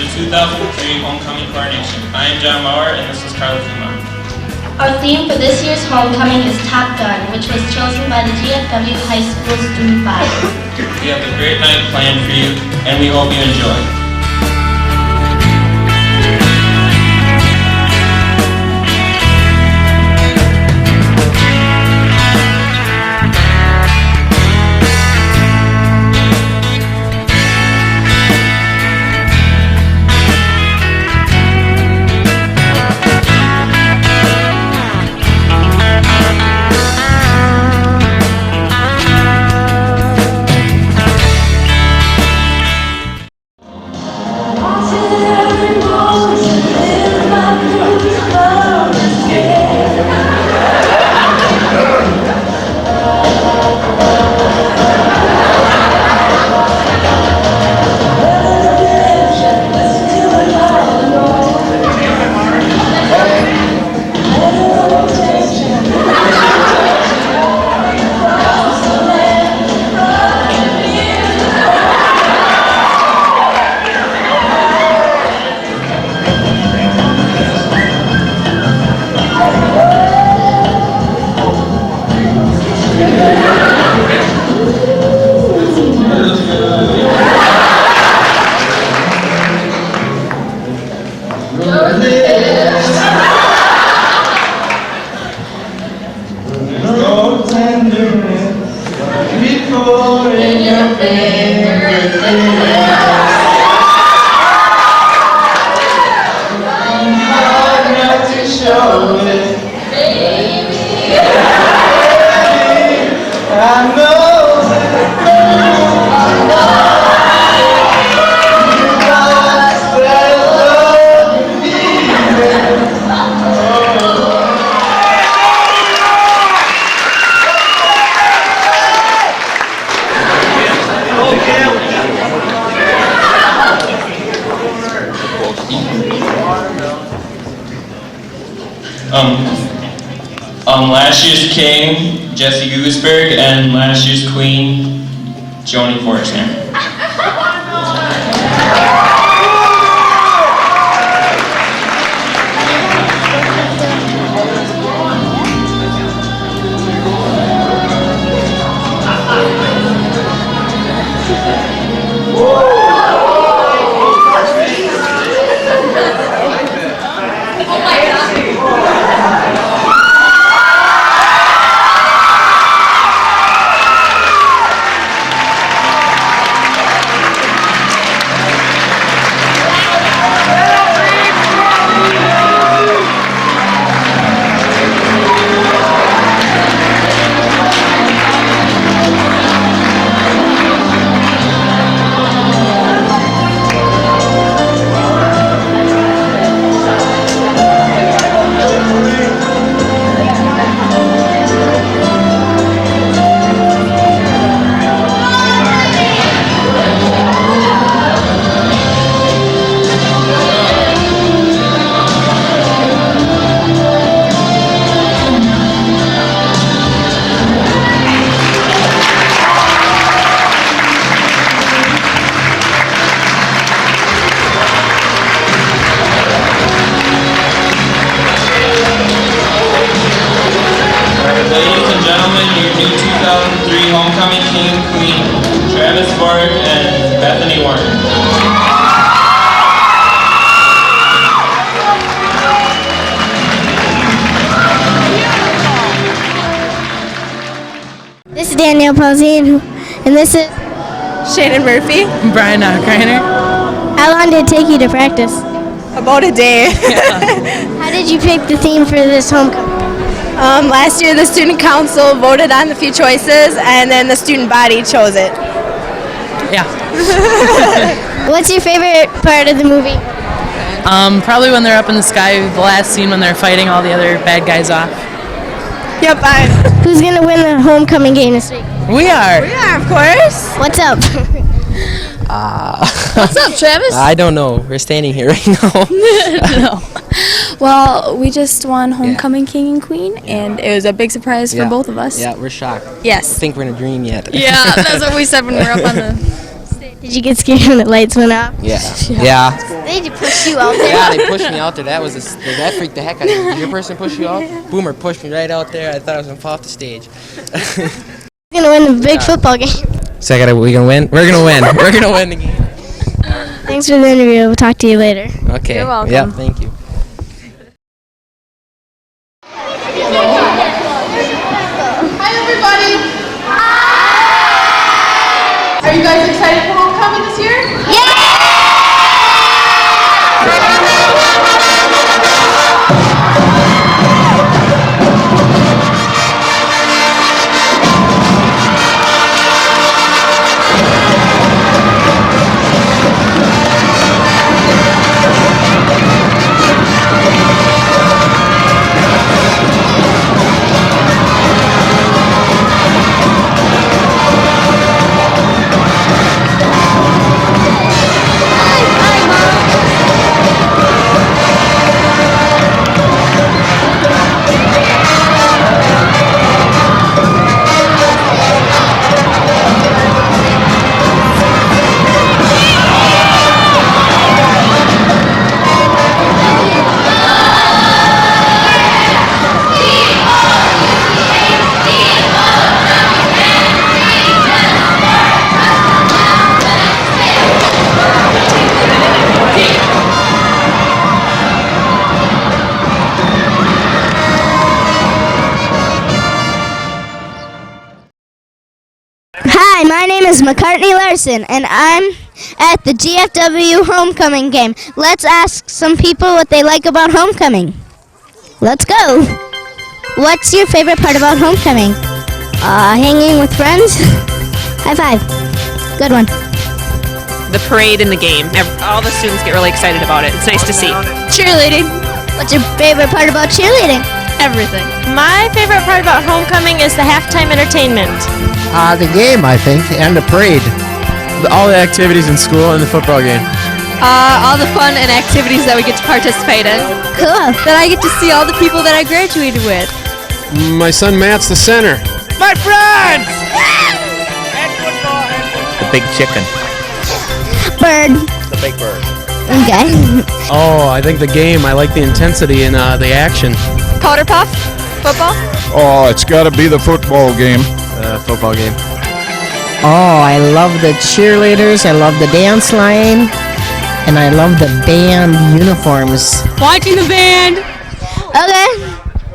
the 2003 Homecoming Coronation. I am John Maurer, and this is Carla Kumar. Our theme for this year's homecoming is Top Gun, which was chosen by the GFW High School Student Body. We have a great night planned for you, and we hope you enjoy. Last year's king, Jesse Gooseberg, and last year's queen, Joni Forstner. Homecoming King and Queen, Travis Borg and Bethany Werner. This is Danielle Pausine, and this is Shannon Murphy. Brian Greiner. How long did it take you to practice? About a day. How did you pick the theme for this homecoming? Last year the student council voted on the few choices and then the student body chose it. Yeah. What's your favorite part of the movie? Probably when they're up in the sky, the last scene when they're fighting all the other bad guys off. Yep, Who's going to win the homecoming game this week? We are. We are, of course. What's up? What's up, Travis? I don't know. We're standing here right now. No. Well, we just won Homecoming King and Queen, and it was a big surprise for both of us. Yeah, we're shocked. Yes. I think we're in a dream yet. Yeah, that's what we said when we were up on the stage. Did you get scared when the lights went off? Yeah. Yeah. They had to push you out there. Yeah, they pushed me out there. That freaked the heck out of me. Did your person push you out? Boomer pushed me right out there. I thought I was gonna fall off the stage. We're gonna win the big football game. So we gonna win? We're gonna win. We're gonna win the game. Thanks for the interview. We'll talk to you later. Okay. You're welcome. Yeah. Thank you. Hi, everybody. Hi. Are you guys excited for homecoming this year? Hi, my name is McCartney Larson, and I'm at the GFW homecoming game. Let's ask some people what they like about homecoming. Let's go. What's your favorite part about homecoming? Hanging with friends. High five. Good one. The parade and the game. All the students get really excited about it. It's nice to see. Cheerleading. What's your favorite part about cheerleading? Everything. My favorite part about homecoming is the halftime entertainment. The game, I think, and the parade. All the activities in school and the football game. All the fun and activities that we get to participate in. Cool. That I get to see all the people that I graduated with. My son Matt's the center. My friends! The big chicken. Bird. The big bird. Okay. Oh, I think the game. I like the intensity and the action. Powder puff? Football? Oh, it's got to be the football game. Football game. Oh, I love the cheerleaders, I love the dance line, and I love the band uniforms. Watching the band. Okay.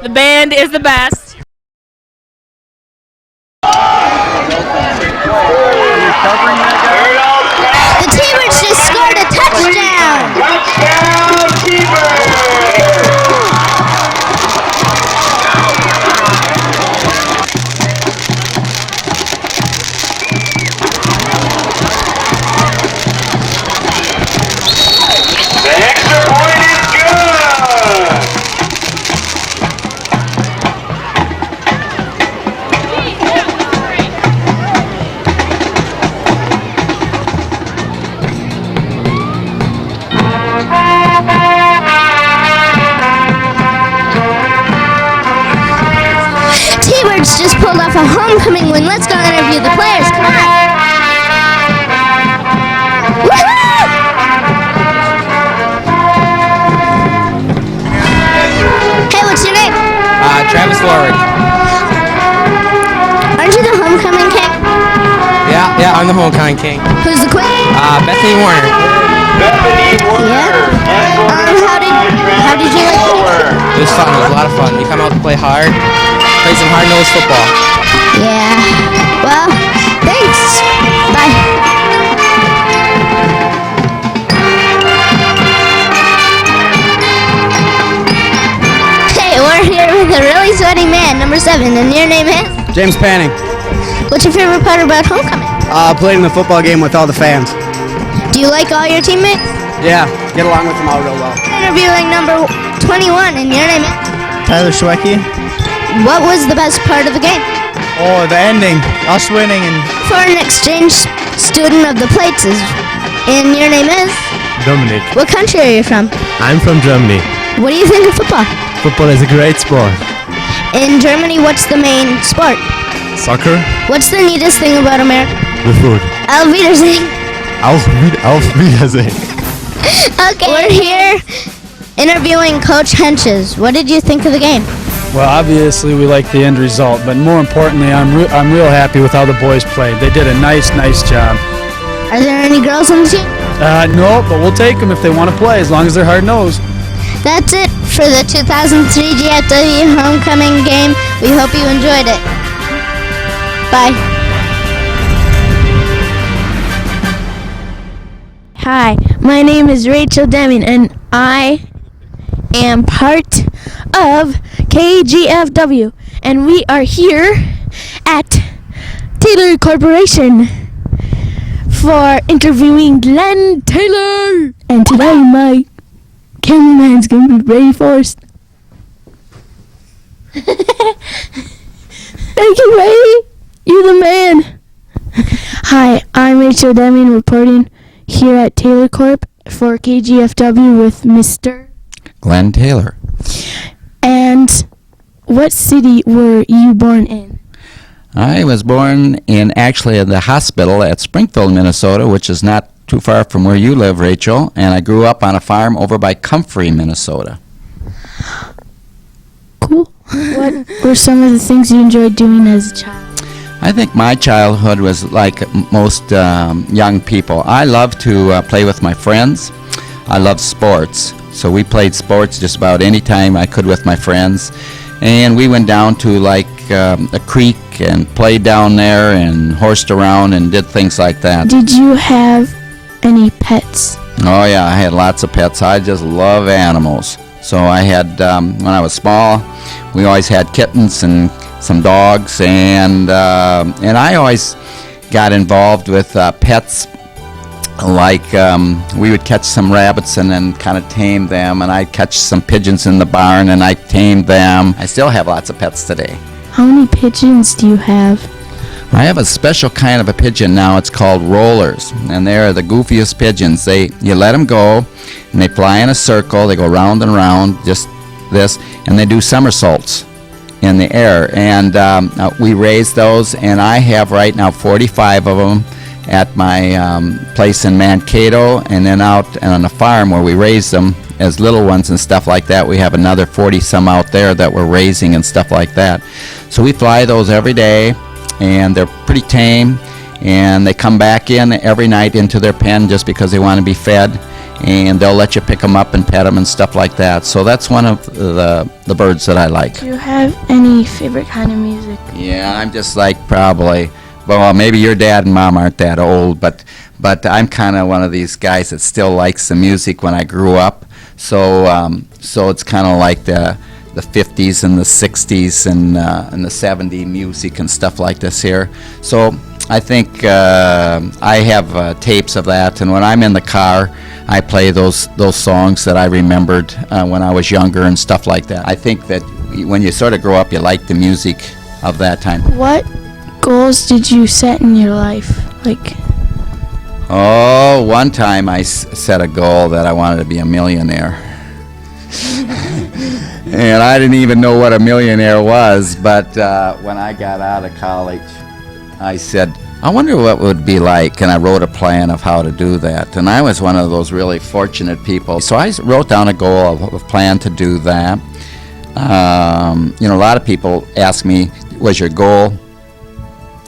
The band is the best. The T-Birds just scored a touchdown. Touchdown, T-Birds! The extra point is good! T-Birds just pulled off a homecoming win. Let's go interview the players. Come on. Woohoo! Hey, what's your name? Travis Forward. Aren't you the homecoming king? Yeah, I'm the homecoming king. Who's the queen? Bethany Werner. Bethany Werner. How did you like it? It was fun. It was a lot of fun. We come out to play hard, play some hard-nosed football. Yeah. Well, thanks. Bye. Hey, we're here with a really sweaty man, number 7, and your name is? James Panning. What's your favorite part about homecoming? Played in the football game with all the fans. Do you like all your teammates? Yeah, get along with them all real well. Interviewing number 21, and your name is? Tyler Schwecky. What was the best part of the game? Oh, the ending. Us winning and Foreign exchange student of the plates is, and your name is? Dominic. What country are you from? I'm from Germany. What do you think of football? Football is a great sport. In Germany, what's the main sport? Soccer, What's the neatest thing about America? the food. Auf Wiedersehen. Auf Wiedersehen. Okay. We're here interviewing Coach Henches. What did you think of the game? Well, obviously we like the end result, but more importantly, I'm real happy with how the boys played. They did a nice job. Are there any girls on the team? No, but we'll take them if they want to play, as long as they're hard-nosed. That's it for the 2003 GFW homecoming game. We hope you enjoyed it. Bye. Hi, my name is Rachel Deming, and I am part of KGFW, and we are here at Taylor Corporation for interviewing Glenn Taylor. And today my cameraman's gonna be Ray Forrest. Thank you, Ray. You're the man. Hi, I'm Rachel Deming reporting here at Taylor Corp for KGFW with Mr. Glenn Taylor. And what city were you born in? I was born in the hospital at Springfield, Minnesota, which is not too far from where you live, Rachel, and I grew up on a farm over by Comfrey, Minnesota. Cool. What were some of the things you enjoyed doing as a child? I think my childhood was like most young people. I loved to play with my friends. I loved sports, so we played sports just about any time I could with my friends. And we went down to like a creek and played down there and horsed around and did things like that. Did you have any pets? Oh yeah, I had lots of pets. I just love animals. So I had, when I was small, we always had kittens and some dogs, and I always got involved with pets. Like we would catch some rabbits and then kind of tame them, and I'd catch some pigeons in the barn and I tamed them. I still have lots of pets today. How many pigeons do you have? I have a special kind of a pigeon now. It's called rollers, and they're the goofiest pigeons. You let them go, and they fly in a circle. They go round and round, just this, and they do somersaults in the air. And we raise those, and I have right now 45 of them at my place in Mankato, and then out on the farm where we raise them as little ones and stuff like that. We have another 40 some out there that we're raising and stuff like that. So we fly those every day, and they're pretty tame, and they come back in every night into their pen just because they want to be fed, and they'll let you pick them up and pet them and stuff like that. So that's one of the birds that I like. Do you have any favorite kind of music? Yeah, I'm just like probably, well, maybe your dad and mom aren't that old, but I'm kind of one of these guys that still likes the music when I grew up. So it's kind of like the 50s and the 60s and the 70s music and stuff like this here. So I think I have tapes of that, and when I'm in the car, I play those songs that I remembered when I was younger and stuff like that. I think that when you sort of grow up, you like the music of that time. What goals did you set in your life? Oh, one time I set a goal that I wanted to be a millionaire. And I didn't even know what a millionaire was, but when I got out of college, I said, I wonder what it would be like, and I wrote a plan of how to do that. And I was one of those really fortunate people. So I wrote down a goal, a plan to do that. A lot of people ask me, was your goal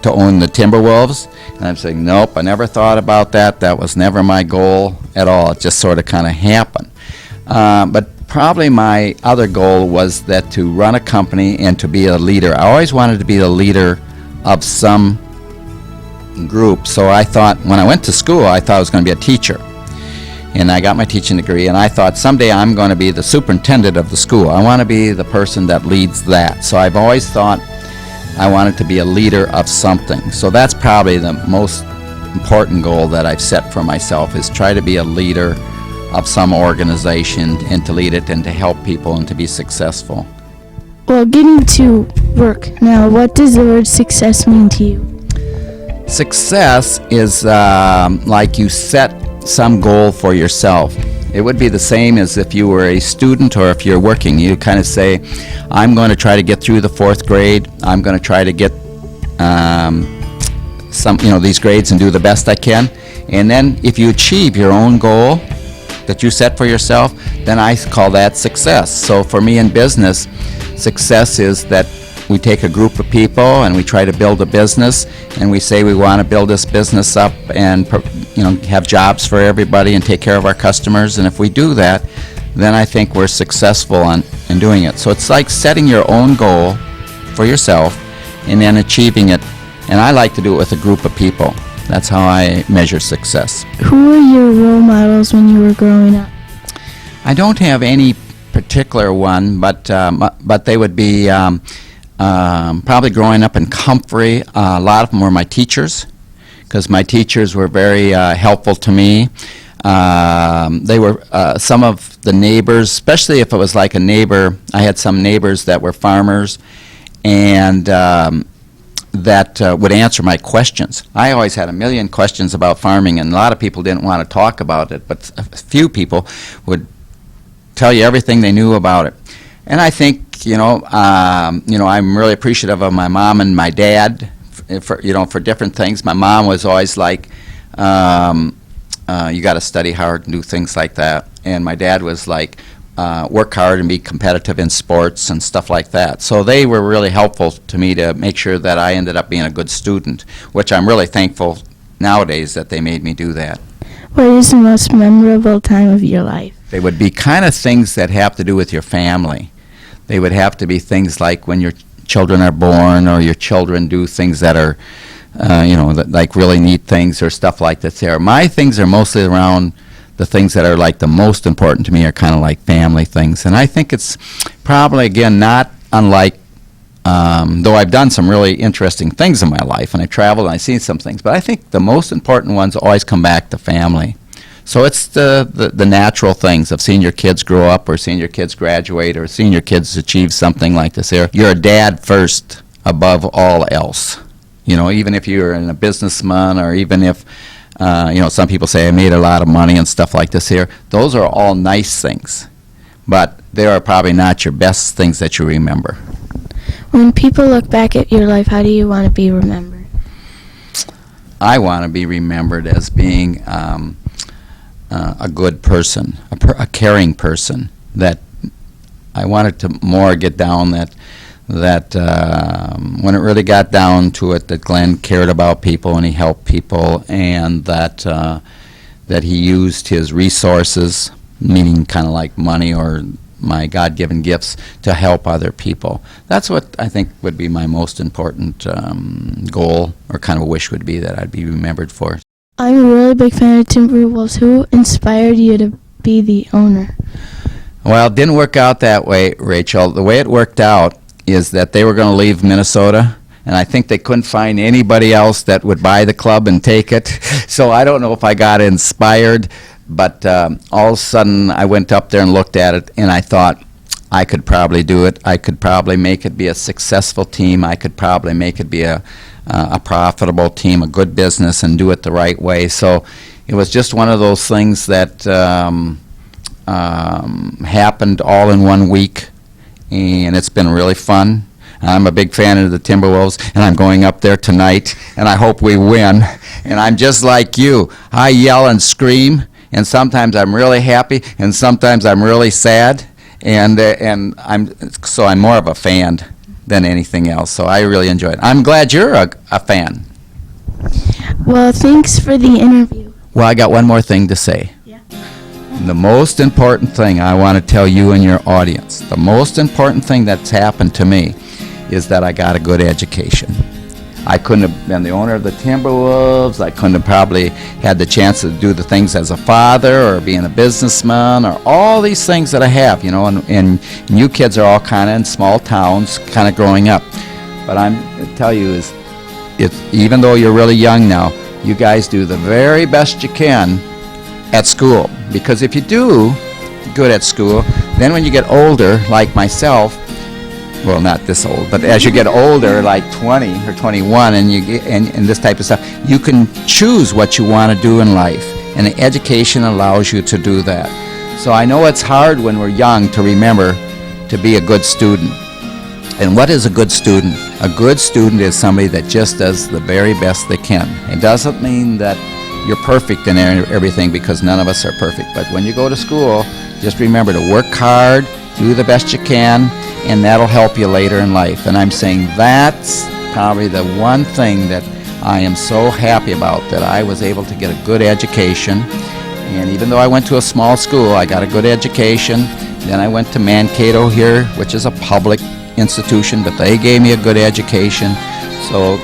to own the Timberwolves? And I'm saying, nope, I never thought about that. That was never my goal at all. It just sort of kind of happened. But probably my other goal was that to run a company and to be a leader. I always wanted to be the leader of some group. So I thought, when I went to school, I thought I was going to be a teacher. And I got my teaching degree, and I thought someday I'm going to be the superintendent of the school. I want to be the person that leads that. So I've always thought I wanted to be a leader of something. So that's probably the most important goal that I've set for myself, is try to be a leader of some organization and to lead it and to help people and to be successful. Well, getting to work now, what does the word success mean to you? Success is like you set some goal for yourself. It would be the same as if you were a student or if you're working. You kind of say, I'm going to try to get through the 4th grade. I'm going to try to get these grades and do the best I can. And then if you achieve your own goal that you set for yourself, then I call that success. So for me in business, success is that we take a group of people and we try to build a business, and we say we want to build this business up and have jobs for everybody and take care of our customers. And if we do that, then I think we're successful in doing it. So it's like setting your own goal for yourself and then achieving it. And I like to do it with a group of people. That's how I measure success. Who were your role models when you were growing up? I don't have any particular one, but they would be probably growing up in Comfrey. A lot of them were my teachers, because my teachers were very helpful to me. They were some of the neighbors, especially if it was like a neighbor. I had some neighbors that were farmers, and that would answer my questions. I always had a million questions about farming, and a lot of people didn't want to talk about it, but a few people would tell you everything they knew about it. And I think, I'm really appreciative of my mom and my dad for different things. My mom was always like, you got to study hard and do things like that. And my dad was like, work hard and be competitive in sports and stuff like that. So they were really helpful to me to make sure that I ended up being a good student, which I'm really thankful nowadays that they made me do that. What is the most memorable time of your life? They would be kind of things that have to do with your family. They would have to be things like when your children are born, or your children do things that are, like really neat things or stuff like that there. My things are mostly around the things that are like the most important to me are kind of like family things. And I think it's probably, again, not unlike, though I've done some really interesting things in my life, and I've traveled and I've seen some things, but I think the most important ones always come back to family. So it's the natural things of seeing your kids grow up, or seeing your kids graduate, or seeing your kids achieve something like this here. You're a dad first above all else. Even if you're a businessman, or even if, some people say I made a lot of money and stuff like this here. Those are all nice things, but they are probably not your best things that you remember. When people look back at your life, how do you want to be remembered? I want to be remembered as being a good person, a caring person. That I wanted to more get down that when it really got down to it, that Glenn cared about people and he helped people, and that he used his resources, meaning kind of like money or my God-given gifts, to help other people. That's what I think would be my most important goal, or kind of a wish would be, that I'd be remembered for. I'm a really big fan of Timberwolves. Who inspired you to be the owner? Well, it didn't work out that way, Rachel. The way it worked out is that they were going to leave Minnesota, and I think they couldn't find anybody else that would buy the club and take it. So I don't know if I got inspired, but all of a sudden I went up there and looked at it, and I thought, I could probably do it. I could probably make it be a successful team. I could probably make it be a profitable team, a good business, and do it the right way. So it was just one of those things that happened all in 1 week, and it's been really fun. I'm a big fan of the Timberwolves, and I'm going up there tonight, and I hope we win. And I'm just like you. I yell and scream, and sometimes I'm really happy, and sometimes I'm really sad, and I'm more of a fan than anything else. So I really enjoy it. I'm glad you're a fan. Well, thanks for the interview. Well, I got one more thing to say. The most important thing I want to tell you and your audience, the most important thing that's happened to me is that I got a good education. I couldn't have been the owner of the Timberwolves. I couldn't have probably had the chance to do the things as a father, or being a businessman, or all these things that I have, and you kids are all kind of in small towns, kind of growing up. But I'm to tell you is, even though you're really young now, you guys do the very best you can at school. Because if you do good at school, then when you get older, like myself, well, not this old, but as you get older, like 20 or 21, and you get and this type of stuff, you can choose what you want to do in life, and the education allows you to do that. So I know it's hard when we're young to remember to be a good student. And what is a good student? A good student is somebody that just does the very best they can. It doesn't mean that you're perfect in everything, because none of us are perfect. But when you go to school, just remember to work hard, do the best you can, and that'll help you later in life. And I'm saying that's probably the one thing that I am so happy about, that I was able to get a good education. And even though I went to a small school, I got a good education. Then I went to Mankato here, which is a public institution, but they gave me a good education. So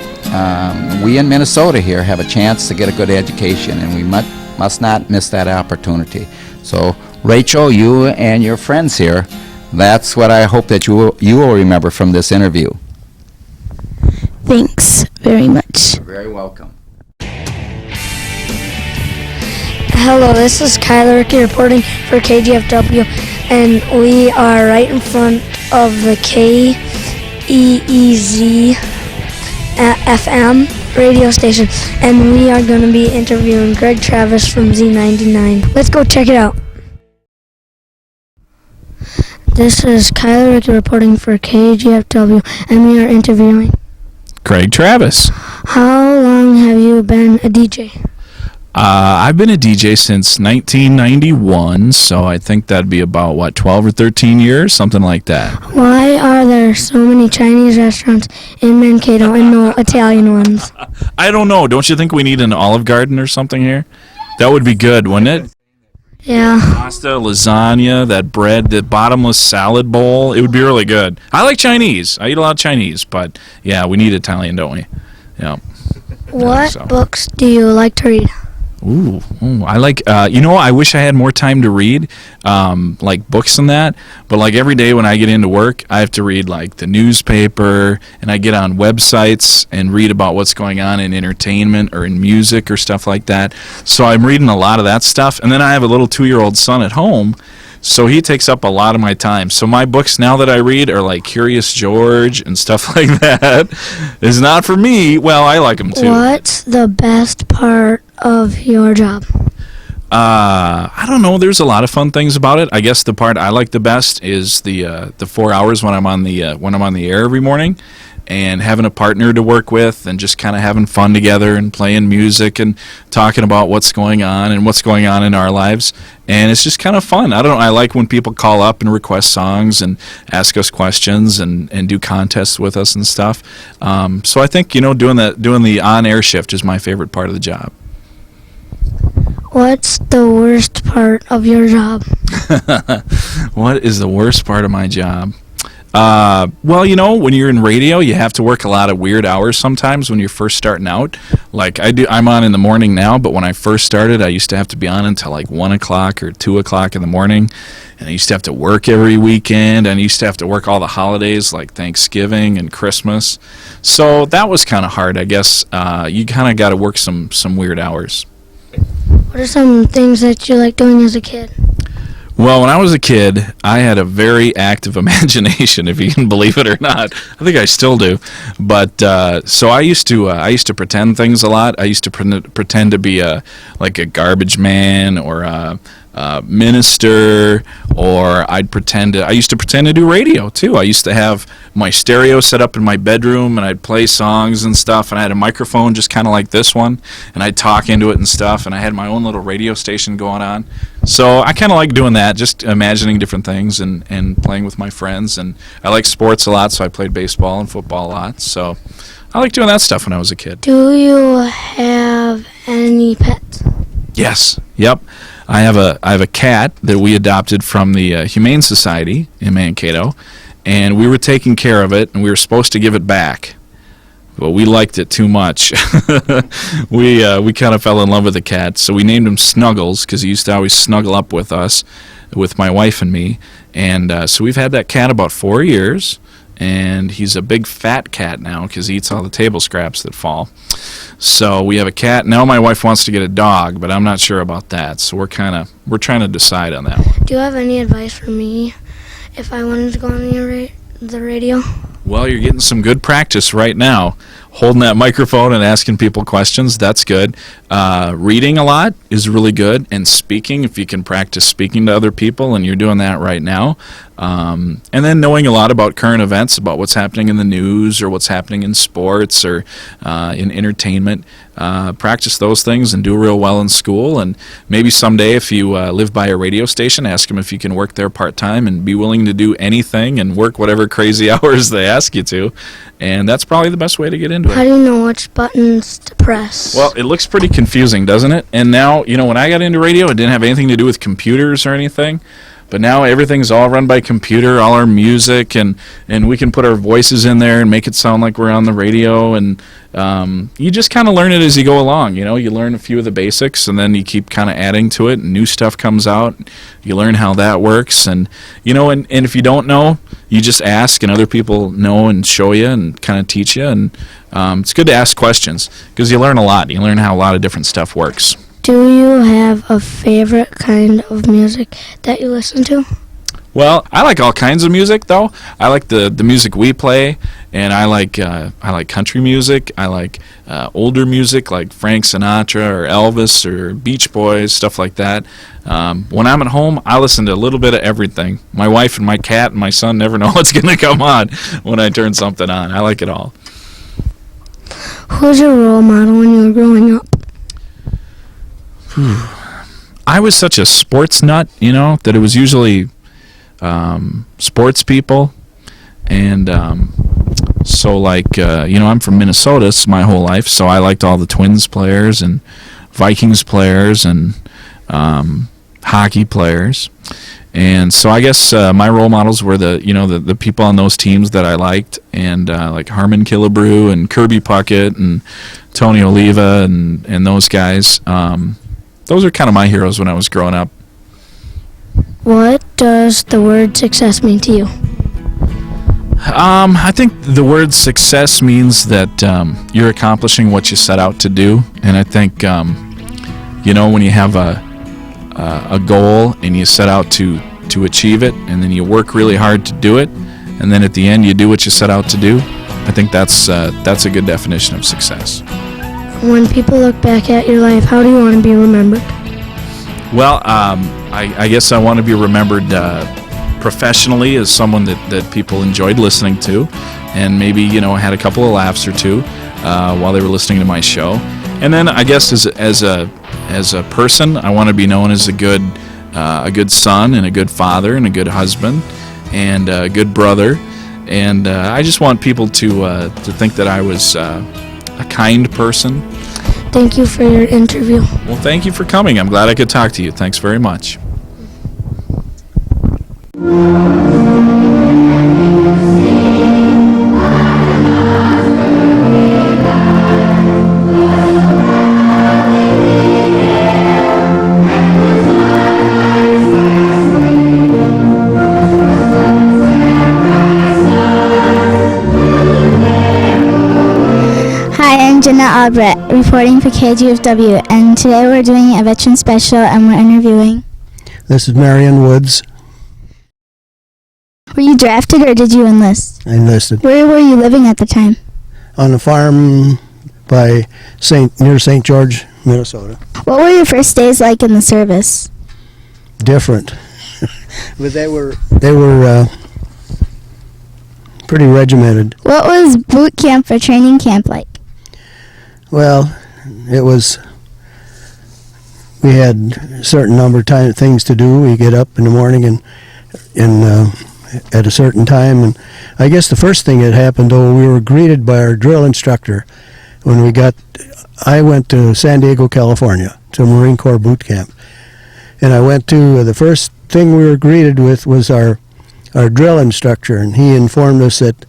we in Minnesota here have a chance to get a good education, and we must not miss that opportunity. So Rachel, you and your friends here, that's what I hope that you will remember from this interview. Thanks very much. You're very welcome. Hello, this is Kyler Ricky reporting for KGFW, and we are right in front of the KEEZ-FM radio station, and we are going to be interviewing Greg Travis from Z99. Let's go check it out. This is Kyler Ricky reporting for KGFW, and we are interviewing Greg Travis. How long have you been a DJ? I've been a DJ since 1991, so I think that'd be about, 12 or 13 years, something like that. Why are there so many Chinese restaurants in Mankato and no Italian ones? I don't know. Don't you think we need an Olive Garden or something here? That would be good, wouldn't it? Yeah. Pasta, lasagna, that bread, the bottomless salad bowl. It would be really good. I like Chinese. I eat a lot of Chinese, but yeah, we need Italian, don't we? Yeah. What books do you like to read? Ooh, I like, I wish I had more time to read, like books and that, but like every day when I get into work, I have to read like the newspaper, and I get on websites and read about what's going on in entertainment or in music or stuff like that. So I'm reading a lot of that stuff, and then I have a little 2-year-old son at home, so he takes up a lot of my time. So my books now that I read are like Curious George and stuff like that. It's not for me. Well, I like them too. What's the best part of your job? I don't know. There's a lot of fun things about it. I guess the part I like the best is the 4 hours when I'm on the air every morning, and having a partner to work with, and just kind of having fun together and playing music and talking about what's going on and what's going on in our lives. And it's just kind of fun. I don't know. I like when people call up and request songs and ask us questions and do contests with us and stuff. So I think, doing the on-air shift is my favorite part of the job. What's the worst part of your job? What is the worst part of my job? Well, when you're in radio, you have to work a lot of weird hours sometimes when you're first starting out. Like I'm on in the morning now, but when I first started, I used to have to be on until like 1 o'clock or 2 o'clock in the morning. And I used to have to work every weekend, and I used to have to work all the holidays like Thanksgiving and Christmas. So that was kind of hard, I guess. You kind of got to work some weird hours. What are some things that you like doing as a kid? Well, when I was a kid, I had a very active imagination, if you can believe it or not. I think I still do. But so I used to pretend things a lot. I used to pretend to be like a garbage man or a minister, or I used to pretend to do radio too. I used to have my stereo set up in my bedroom, and I'd play songs and stuff, and I had a microphone just kind of like this one, and I'd talk into it and stuff, and I had my own little radio station going on. So I kind of like doing that, just imagining different things and playing with my friends. And I like sports a lot, so I played baseball and football a lot. So I like doing that stuff when I was a kid. Do you have any pets? Yes. Yep. I have a cat that we adopted from the Humane Society in Mankato, and we were taking care of it, and we were supposed to give it back, but we liked it too much. We kind of fell in love with the cat, so we named him Snuggles because he used to always snuggle up with us, with my wife and me, and so we've had that cat about 4 years. And he's a big fat cat now because he eats all the table scraps that fall. So we have a cat. Now my wife wants to get a dog, but I'm not sure about that. So we're trying to decide on that one. Do you have any advice for me if I wanted to go on the radio? Well, you're getting some good practice right now. holding that microphone and asking people questions, that's good. Reading a lot is really good, and speaking, if you can practice speaking to other people, and you're doing that right now. And then knowing a lot about current events, about what's happening in the news or what's happening in sports or in entertainment. Practice those things and do real well in school. And maybe someday, if you live by a radio station, ask them if you can work there part-time and be willing to do anything and work whatever crazy hours they ask you to. And that's probably the best way to get into it. How do you know which buttons to press? Well, it looks pretty confusing, doesn't it? And now, when I got into radio, it didn't have anything to do with computers or anything. But now everything's all run by computer, all our music, and we can put our voices in there and make it sound like we're on the radio. And you just kind of learn it as you go along. You learn a few of the basics, and then you keep kind of adding to it. And new stuff comes out. You learn how that works. And, and if you don't know, you just ask, and other people know and show you and kind of teach you. And it's good to ask questions because you learn a lot. You learn how a lot of different stuff works. Do you have a favorite kind of music that you listen to? Well, I like all kinds of music, though. I like the music we play, and I like country music. I like older music like Frank Sinatra or Elvis or Beach Boys, stuff like that. When I'm at home, I listen to a little bit of everything. My wife and my cat and my son never know what's going to come on when I turn something on. I like it all. Who's your role model when you were growing up? I was such a sports nut, that it was usually sports people. And so, I'm from Minnesota my whole life, so I liked all the Twins players and Vikings players and hockey players. And so I guess my role models were the people on those teams that I liked, and like Harmon Killebrew and Kirby Puckett and Tony Oliva and those guys. Those are kind of my heroes when I was growing up. What does the word success mean to you? I think the word success means that you're accomplishing what you set out to do. And I think, when you have a goal and you set out to achieve it, and then you work really hard to do it, and then at the end you do what you set out to do, I think that's a good definition of success. When people look back at your life, how do you want to be remembered? Well, I guess I want to be remembered professionally as someone that people enjoyed listening to, and maybe had a couple of laughs or two while they were listening to my show. And then I guess as a person, I want to be known as a good son and a good father and a good husband and a good brother. And I just want people to think that I was a kind person. Thank you for your interview. Well, thank you for coming. I'm glad I could talk to you. Thanks very much. Jenna Albrecht, reporting for KGFW, and today we're doing a veteran special and we're interviewing. This is Marion Woods. Were you drafted or did you enlist? I enlisted. Where were you living at the time? On a farm by near St. George, Minnesota. What were your first days like in the service? Different. But they were pretty regimented. What was boot camp or training camp like? Well, we had a certain number of things to do. We get up in the morning and at a certain time. And I guess the first thing that happened, though, we were greeted by our drill instructor when I went to San Diego, California, to Marine Corps boot camp. And I went to, the first thing we were greeted with was our drill instructor. And he informed us that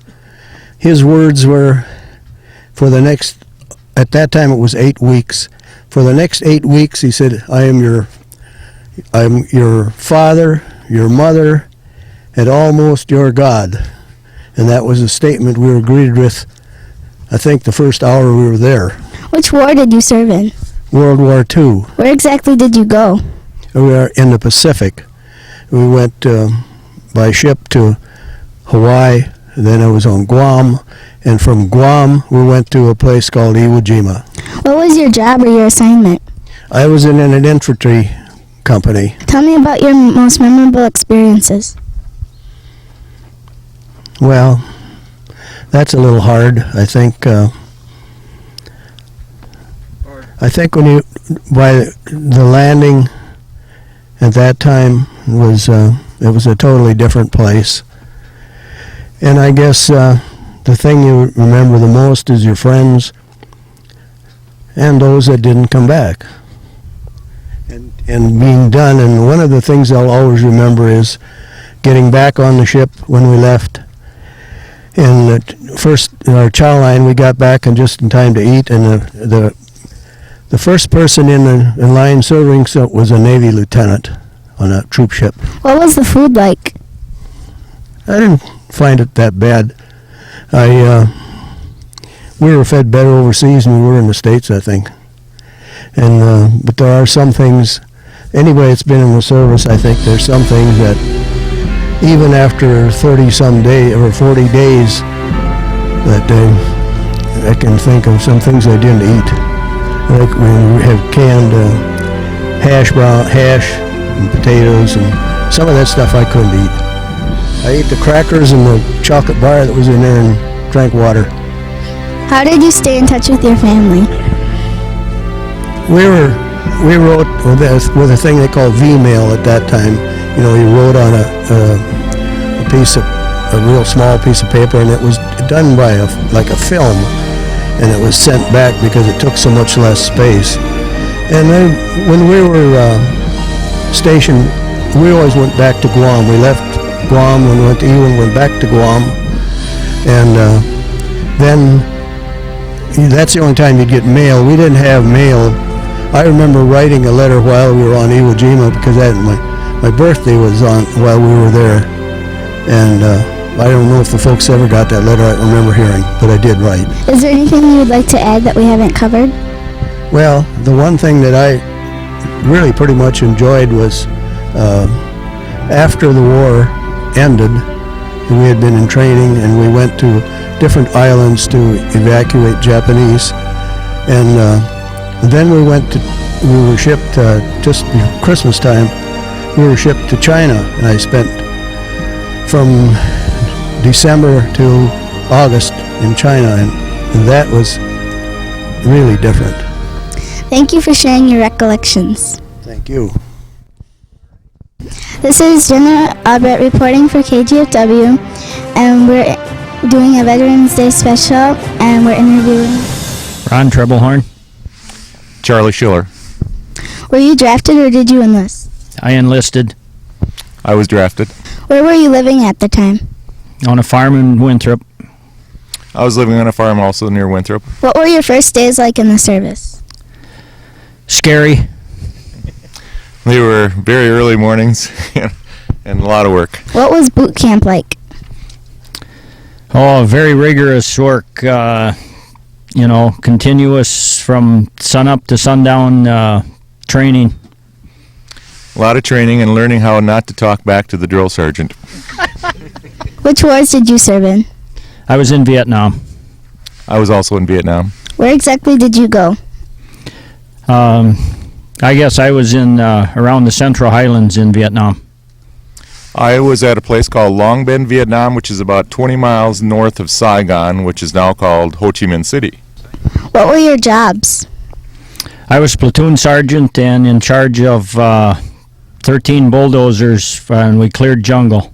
his words were, for the next, at that time it was 8 weeks. For the next 8 weeks, he said, I'm your father, your mother, and almost your God. And that was a statement we were greeted with, I think, the first hour we were there. Which war did you serve in? World War II. Where exactly did you go? We were in the Pacific. We went by ship to Hawaii, and then I was on Guam, And from Guam, we went to a place called Iwo Jima. What was your job or your assignment? I was in an infantry company. Tell me about your most memorable experiences. Well, that's a little hard. I think when you, by the landing at that time was it was a totally different place. And I guess the thing you remember the most is your friends and those that didn't come back. And being done. And one of the things I'll always remember is getting back on the ship when we left. And first, in our chow line, we got back and just in time to eat. And the first person in line serving was a Navy lieutenant on a troop ship. What was the food like? I didn't find it that bad. We were fed better overseas than we were in the States, I think. And but there are some things. Anybody that's been in the service, I think there's some things that even after 30-some days or 40 days, that I can think of some things I didn't eat. Like when we have canned hash and potatoes, and some of that stuff I couldn't eat. I ate the crackers and the chocolate bar that was in there and drank water. How did you stay in touch with your family? We wrote with a thing they called V-mail at that time. You know, you wrote on a real small piece of paper, and it was done by like a film, and it was sent back because it took so much less space. And then when we were stationed, we always went back to Guam. We left Guam when we went to Ewan, went back to Guam, and then that's the only time you'd get mail. We didn't have mail. I remember writing a letter while we were on Iwo Jima because my birthday was on while we were there, and I don't know if the folks ever got that letter. I don't remember hearing, but I did write. Is there anything you would like to add that we haven't covered? Well, the one thing that I really pretty much enjoyed was after the war ended, we had been in training, and we went to different islands to evacuate Japanese, and then we were shipped just before Christmas time. We were shipped to China, and I spent from December to August in China, and that was really different. Thank you for sharing your recollections. Thank you. This is Jenna Albert reporting for KGFW, and we're doing a Veterans Day special, and we're interviewing Ron Treblehorn. Charlie Schiller. Were you drafted or did you enlist? I enlisted. I was drafted. Where were you living at the time? On a farm in Winthrop. I was living on a farm also near Winthrop. What were your first days like in the service? Scary. They were very early mornings and a lot of work. What was boot camp like? Oh, very rigorous work. Continuous from sunup to sundown training. A lot of training and learning how not to talk back to the drill sergeant. Which wars did you serve in? I was in Vietnam. I was also in Vietnam. Where exactly did you go? I guess I was in around the Central Highlands in Vietnam. I was at a place called Long Binh, Vietnam, which is about 20 miles north of Saigon, which is now called Ho Chi Minh City. What were your jobs? I was platoon sergeant and in charge of 13 bulldozers, and we cleared jungle.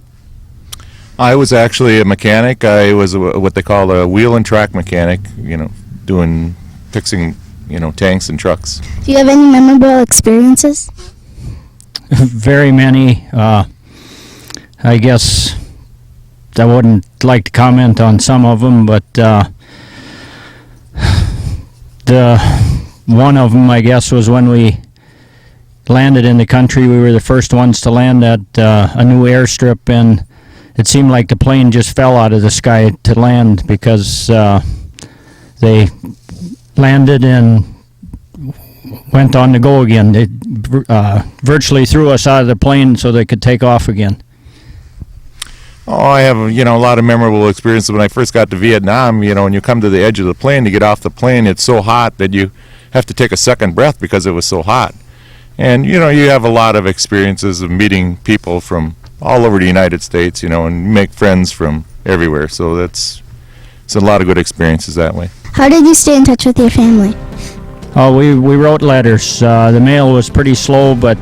I was actually a mechanic. I was what they call a wheel and track mechanic, fixing, tanks and trucks. Do you have any memorable experiences? Very many. I guess I wouldn't like to comment on some of them, but the one of them, I guess, was when we landed in the country. We were the first ones to land at a new airstrip, and it seemed like the plane just fell out of the sky to land because they landed and went on to go again. They virtually threw us out of the plane so they could take off again. Oh, I have, a lot of memorable experiences. When I first got to Vietnam, when you come to the edge of the plane, to get off the plane, it's so hot that you have to take a second breath because it was so hot. And, you have a lot of experiences of meeting people from all over the United States, and make friends from everywhere. So it's a lot of good experiences that way. How did you stay in touch with your family? Oh, we wrote letters. The mail was pretty slow, but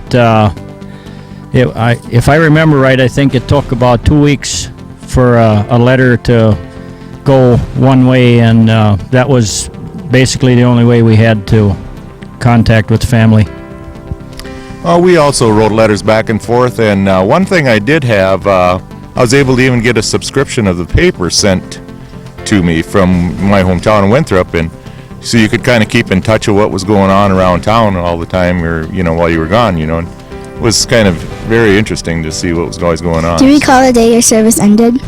if I remember right, I think it took about 2 weeks for a letter to go one way, and that was basically the only way we had to contact with family. We also wrote letters back and forth, and one thing I did have, I was able to even get a subscription of the paper sent to me from my hometown in Winthrop, and so you could kind of keep in touch with what was going on around town all the time, or while you were gone. And it was kind of very interesting to see what was always going on. Do you recall the day your service ended?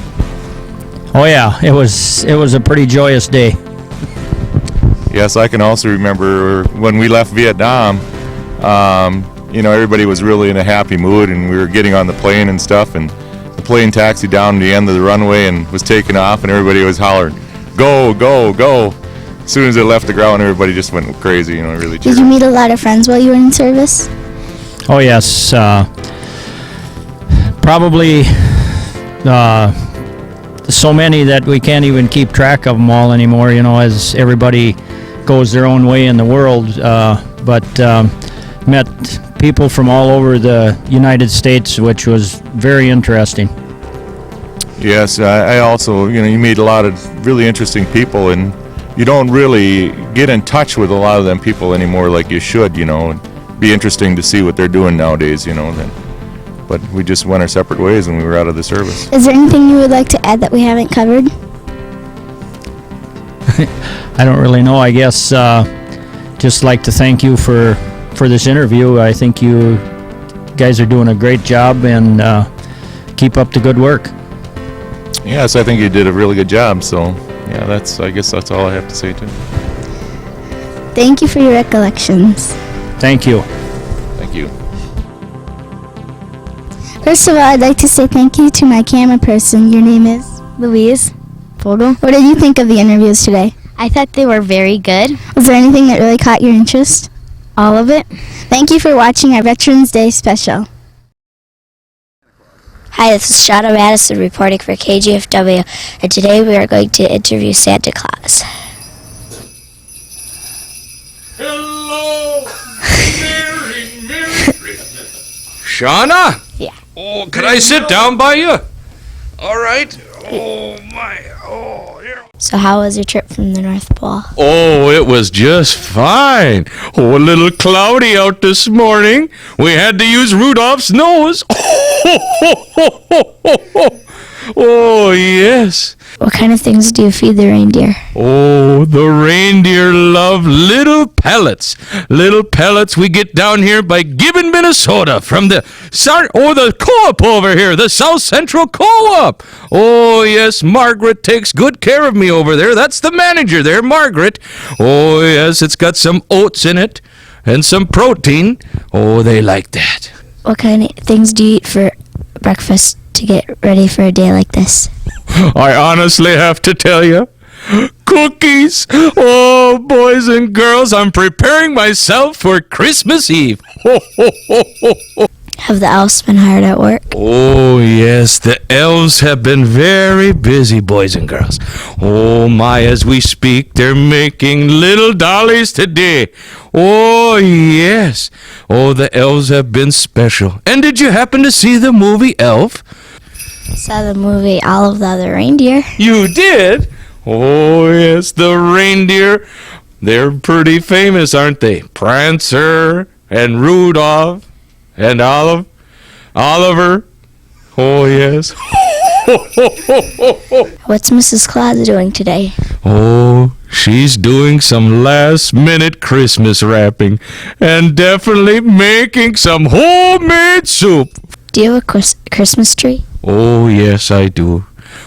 Oh yeah, it was a pretty joyous day. Yes, I can also remember when we left Vietnam. Everybody was really in a happy mood, and we were getting on the plane and stuff, and the plane taxied down to the end of the runway and was taking off, and everybody was hollering, "Go, go, go!" As soon as it left the ground, everybody just went crazy, really cheered. Did you meet a lot of friends while you were in service? Oh yes, probably so many that we can't even keep track of them all anymore, as everybody goes their own way in the world, but met people from all over the United States, which was very interesting. Yes, I also, you meet a lot of really interesting people, and you don't really get in touch with a lot of them people anymore like you should, It'd be interesting to see what they're doing nowadays, But we just went our separate ways when we were out of the service. Is there anything you would like to add that we haven't covered? I don't really know. I guess just like to thank you for this interview. I think you guys are doing a great job, and keep up the good work. Yes, I think you did a really good job. So, yeah, I guess that's all I have to say too. Thank you for your recollections. Thank you. Thank you. First of all, I'd like to say thank you to my camera person. Your name is? Louise Vogel. What did you think of the interviews today? I thought they were very good. Was there anything that really caught your interest? All of it. Thank you for watching our Veterans Day special. Hi, this is Shauna Madison reporting for KGFW, and today we are going to interview Santa Claus. Hello! Merry Christmas. Shauna? Yeah. Oh, can I sit down by you? All right. Oh, my. Oh, here. So how was your trip from the North Pole? Oh, it was just fine. Oh, a little cloudy out this morning. We had to use Rudolph's nose. Oh, yes. What kind of things do you feed the reindeer? Oh, the reindeer love little pellets. Little pellets we get down here by Gibbon, Minnesota, from the co-op over here, the South Central Co-op. Oh, yes, Margaret takes good care of me over there. That's the manager there, Margaret. Oh, yes, it's got some oats in it and some protein. Oh, they like that. What kind of things do you eat for breakfast to get ready for a day like this? I honestly have to tell you, cookies. Oh, boys and girls, I'm preparing myself for Christmas Eve. Ho, ho, ho, ho, ho. Have the elves been hard at work? Oh, yes, the elves have been very busy, boys and girls. Oh, my, as we speak, they're making little dollies today. Oh, yes. Oh, the elves have been special. And did you happen to see the movie Elf? I saw the movie All of the Other Reindeer. You did? Oh, yes, the reindeer. They're pretty famous, aren't they? Prancer and Rudolph and Oliver. Oh, yes. What's Mrs. Claus doing today? Oh, she's doing some last-minute Christmas wrapping and definitely making some homemade soup. Do you have a Christmas tree? Oh, yes, I do.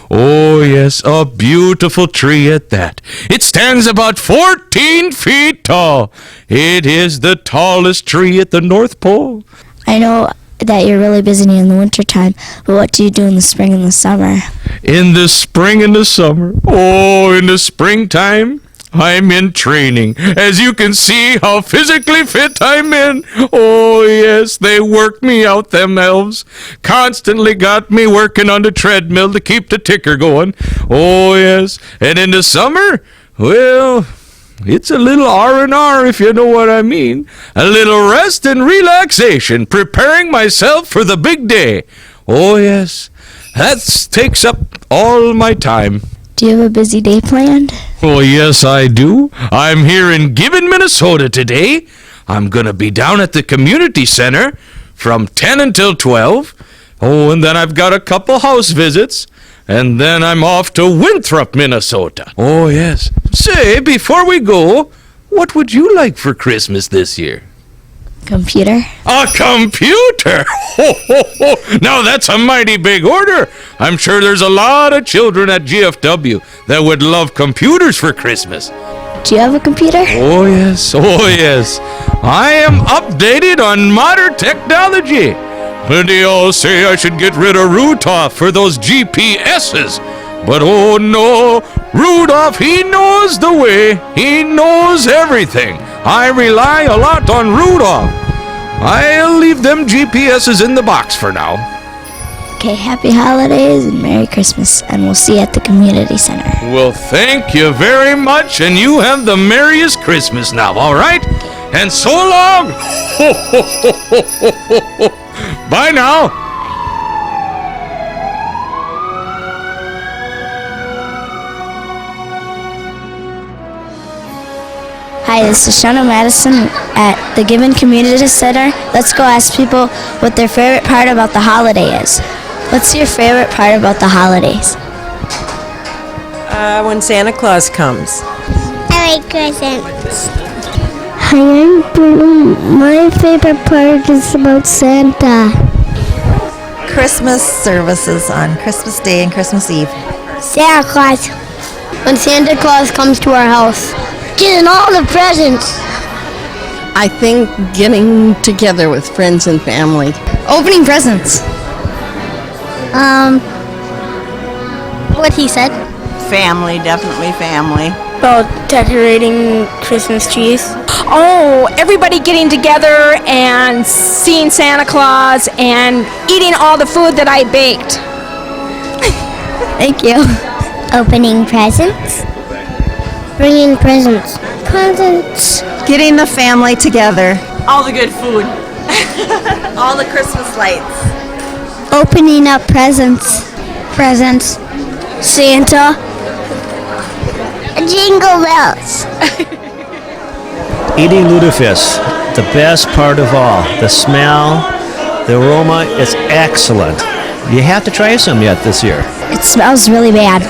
Oh, yes, a beautiful tree at that. It stands about 14 feet tall. It is the tallest tree at the North Pole. I know that you're really busy in the wintertime, but what do you do in the spring and the summer? In the spring and the summer. Oh, in the springtime, I'm in training. As you can see how physically fit I'm in. Oh, yes, they work me out, them elves. Constantly got me working on the treadmill to keep the ticker going. Oh, yes. And in the summer, well, it's a little R&R, if you know what I mean. A little rest and relaxation, preparing myself for the big day. Oh, yes. That takes up all my time. Do you have a busy day planned? Oh, yes, I do. I'm here in Gibbon, Minnesota today. I'm going to be down at the community center from 10 until 12. Oh, and then I've got a couple house visits. And then I'm off to Winthrop, Minnesota. Oh, yes. Say, before we go, what would you like for Christmas this year? Computer. A computer? Ho, ho, ho. Now that's a mighty big order. I'm sure there's a lot of children at GFW that would love computers for Christmas. Do you have a computer? Oh, yes. Oh, yes. I am updated on modern technology. But they all say I should get rid of Rudolph for those GPSs. But oh no, Rudolph, he knows the way. He knows everything. I rely a lot on Rudolph. I'll leave them GPSs in the box for now. Okay, happy holidays and Merry Christmas, and we'll see you at the community center. Well, thank you very much, and you have the merriest Christmas now, all right? And so long. Ho, ho, ho, ho, ho, ho, ho. Bye now. Hi, this is Shauna Madison at the Gibbon Community Center. Let's go ask people what their favorite part about the holiday is. What's your favorite part about the holidays? When Santa Claus comes. I like presents. Hi, I'm Bruno. My favorite part is about Santa. Christmas services on Christmas Day and Christmas Eve. Santa Claus. When Santa Claus comes to our house. Getting all the presents. I think getting together with friends and family. Opening presents. What he said. Family, definitely family. About decorating Christmas trees. Oh, everybody getting together and seeing Santa Claus and eating all the food that I baked. Thank you. Opening presents. Bringing presents. Presents. Getting the family together. All the good food. All the Christmas lights. Opening up presents. Presents. Santa. Jingle bells. Eating lutefisk, the best part of all. The smell, the aroma is excellent. You have to try some yet this year. It smells really bad.